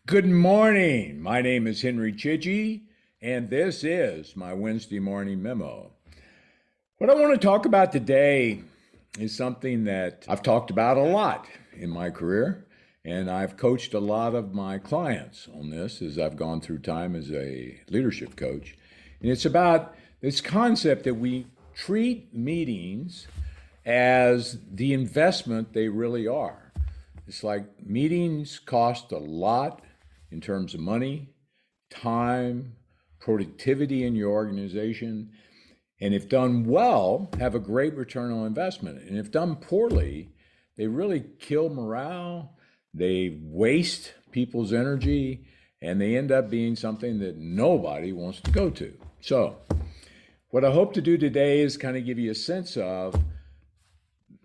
Good morning. My name is Henry Chidgey, and this is my Wednesday morning memo. What I want to talk about today is something that I've talked about a lot in my career, and I've coached a lot of my clients on this as I've gone through time as a leadership coach. And it's about this concept that we treat meetings as the investment they really are. It's like meetings cost a lot in terms of money, time, productivity in your organization, and if done well, have a great return on investment. And if done poorly, they really kill morale, they waste people's energy, and they end up being something that nobody wants to go to. So, what I hope to do today is kind of give you a sense of,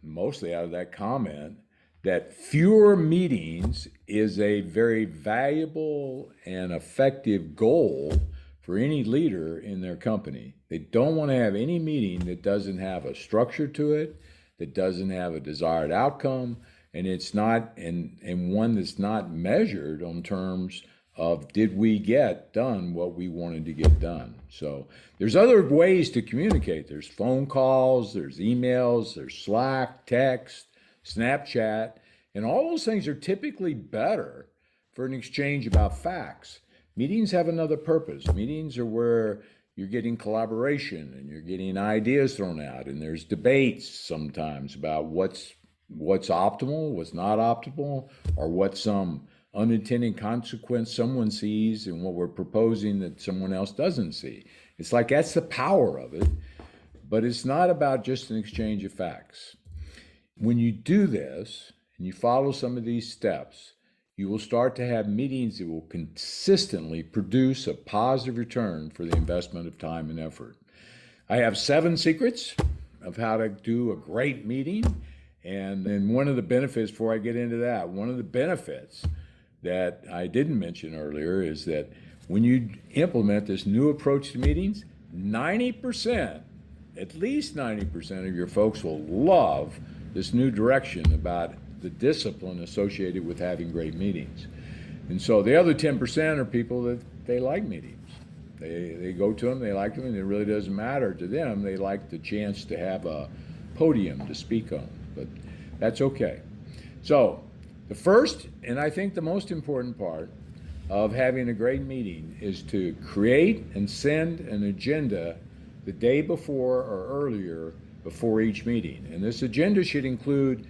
mostly out of that comment, that fewer meetings is a very valuable and effective goal for any leader in their company. They don't want to have any meeting that doesn't have a structure to it, that doesn't have a desired outcome, and it's not and one that's not measured on terms of did we get done what we wanted to get done. So there's other ways to communicate. There's phone calls, there's emails, there's Slack, text, Snapchat, and all those things are typically better for an exchange about facts. Meetings have another purpose. Meetings are where you're getting collaboration and you're getting ideas thrown out, and there's debates sometimes about what's optimal, what's not optimal, or what some unintended consequence someone sees and what we're proposing that someone else doesn't see. It's like that's the power of it, but it's not about just an exchange of facts. When you do this and you follow some of these steps, you will start to have meetings that will consistently produce a positive return for the investment of time and effort. I have 7 secrets of how to do a great meeting. And then one of the benefits, before I get into that, one of the benefits that I didn't mention earlier is that when you implement this new approach to meetings, 90%, at least 90% of your folks will love this new direction about the discipline associated with having great meetings. And so the other 10% are people that they like meetings. They go to them, they like them, and it really doesn't matter to them. They like the chance to have a podium to speak on, but that's okay. So the first, and I think the most important part of having a great meeting is to create and send an agenda the day before or earlier before each meeting. And this agenda should include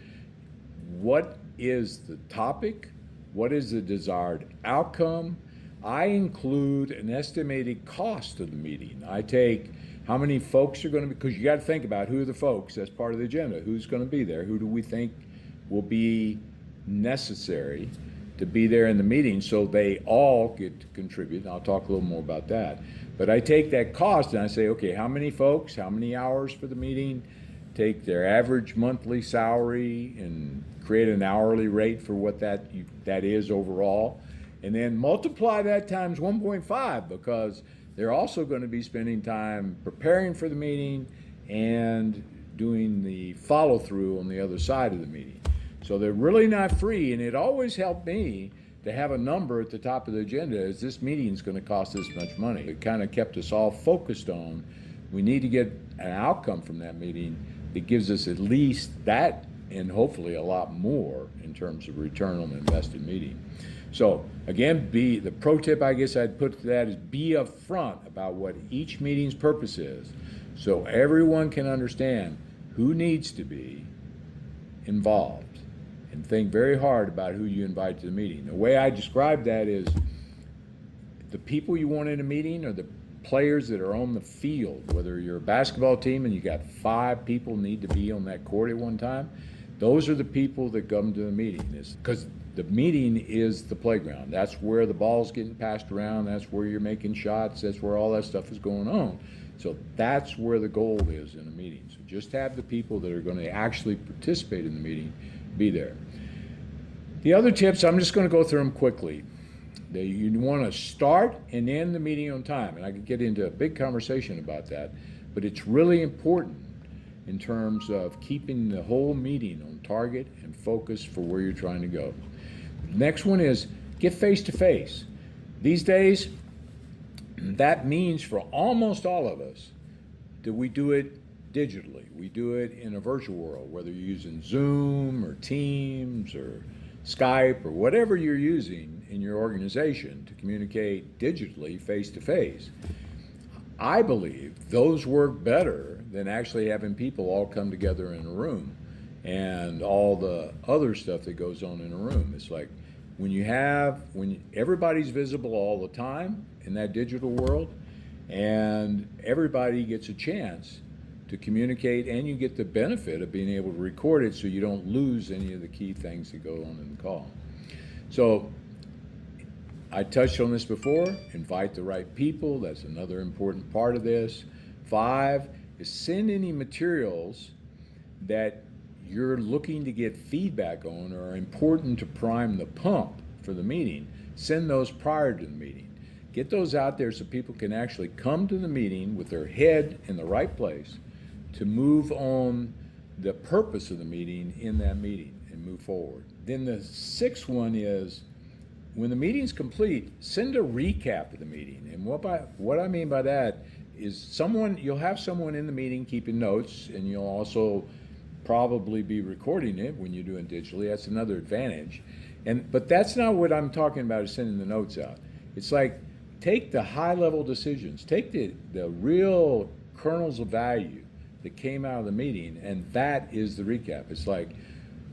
what is the topic, what is the desired outcome. I include an estimated cost of the meeting. I take how many folks are going to be, because you got to think about who are the folks, that's part of the agenda. Who's going to be there? Who do we think will be necessary to be there in the meeting so they all get to contribute? And I'll talk a little more about that. But I take that cost and I say, okay, how many folks, how many hours for the meeting? Take their average monthly salary and create an hourly rate for what that is overall. And then multiply that times 1.5 because they're also going to be spending time preparing for the meeting and doing the follow through on the other side of the meeting. So they're really not free, and it always helped me to have a number at the top of the agenda as this meeting is going to cost this much money. It kind of kept us all focused on we need to get an outcome from that meeting that gives us at least that and hopefully a lot more in terms of return on the invested meeting. So again, the pro tip I guess I'd put to that is be upfront about what each meeting's purpose is so everyone can understand who needs to be involved, and think very hard about who you invite to the meeting. The way I describe that is the people you want in a meeting are the players that are on the field. Whether you're a basketball team and you got 5 people need to be on that court at one time, those are the people that come to the meeting. Because the meeting is the playground. That's where the ball's getting passed around. That's where you're making shots. That's where all that stuff is going on. So that's where the goal is in a meeting. So just have the people that are going to actually participate in the meeting be there. The other tips, I'm just going to go through them quickly. You want to start and end the meeting on time, and I could get into a big conversation about that, but it's really important in terms of keeping the whole meeting on target and focus for where you're trying to go. Next one is get face to face. These days, that means for almost all of us that we do it digitally. We do it in a virtual world, whether you're using Zoom or Teams or Skype or whatever you're using in your organization to communicate digitally face to face. I believe those work better than actually having people all come together in a room and all the other stuff that goes on in a room. It's like when everybody's visible all the time in that digital world, and everybody gets a chance to communicate, and you get the benefit of being able to record it so you don't lose any of the key things that go on in the call. So I touched on this before, invite the right people. That's another important part of this. 5 is send any materials that you're looking to get feedback on or are important to prime the pump for the meeting. Send those prior to the meeting. Get those out there so people can actually come to the meeting with their head in the right place to move on the purpose of the meeting in that meeting and move forward. Then the 6th one is, when the meeting's complete, send a recap of the meeting. And what I mean by that is you'll have someone in the meeting keeping notes, and you'll also probably be recording it when you're doing digitally. That's another advantage. But that's not what I'm talking about, is sending the notes out. It's like, take the high-level decisions, take the real kernels of value that came out of the meeting, and that is the recap. It's like,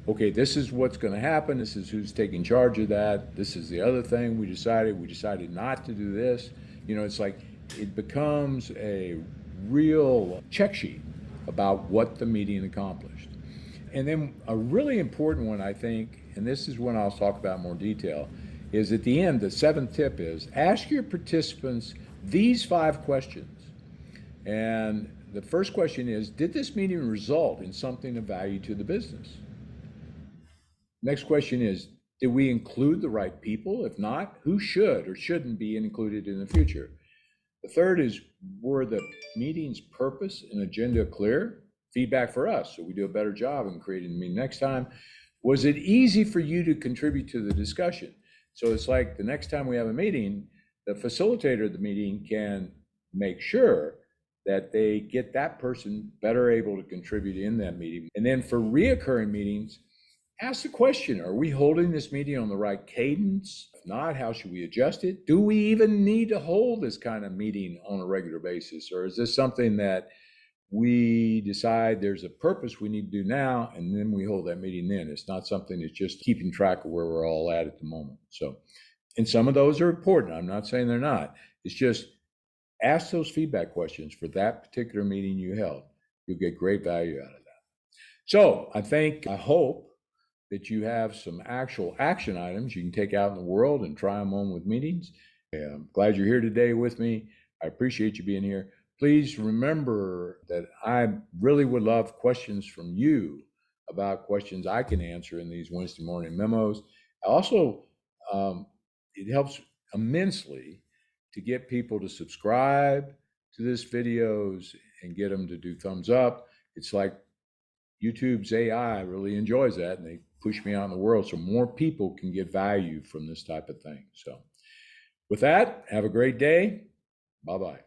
okay, this is what's going to happen. This is who's taking charge of that. This is the other thing we decided. We decided not to do this. It's like it becomes a real check sheet about what the meeting accomplished. And then a really important one, I think, and this is one I'll talk about in more detail, is at the end, the 7th tip is, ask your participants these 5 questions. And the first question is, did this meeting result in something of value to the business? Next question is, did we include the right people? If not, who should or shouldn't be included in the future? The third is, were the meeting's purpose and agenda clear? Feedback for us, so we do a better job in creating the meeting next time. Was it easy for you to contribute to the discussion? So it's like the next time we have a meeting, the facilitator of the meeting can make sure that they get that person better able to contribute in that meeting. And then for reoccurring meetings, ask the question, are we holding this meeting on the right cadence? If not, how should we adjust it? Do we even need to hold this kind of meeting on a regular basis? Or is this something that we decide there's a purpose we need to do now, and then we hold that meeting then? It's not something that's just keeping track of where we're all at the moment. So, and some of those are important. I'm not saying they're not. It's just ask those feedback questions for that particular meeting you held. You'll get great value out of that. So I hope that you have some actual action items you can take out in the world and try them on with meetings. I'm glad you're here today with me. I appreciate you being here. Please remember that I really would love questions from you about questions I can answer in these Wednesday morning memos. Also, it helps immensely to get people to subscribe to this videos and get them to do thumbs up. It's like YouTube's AI really enjoys that, and they push me out in the world so more people can get value from this type of thing. So with that, have a great day. Bye-bye.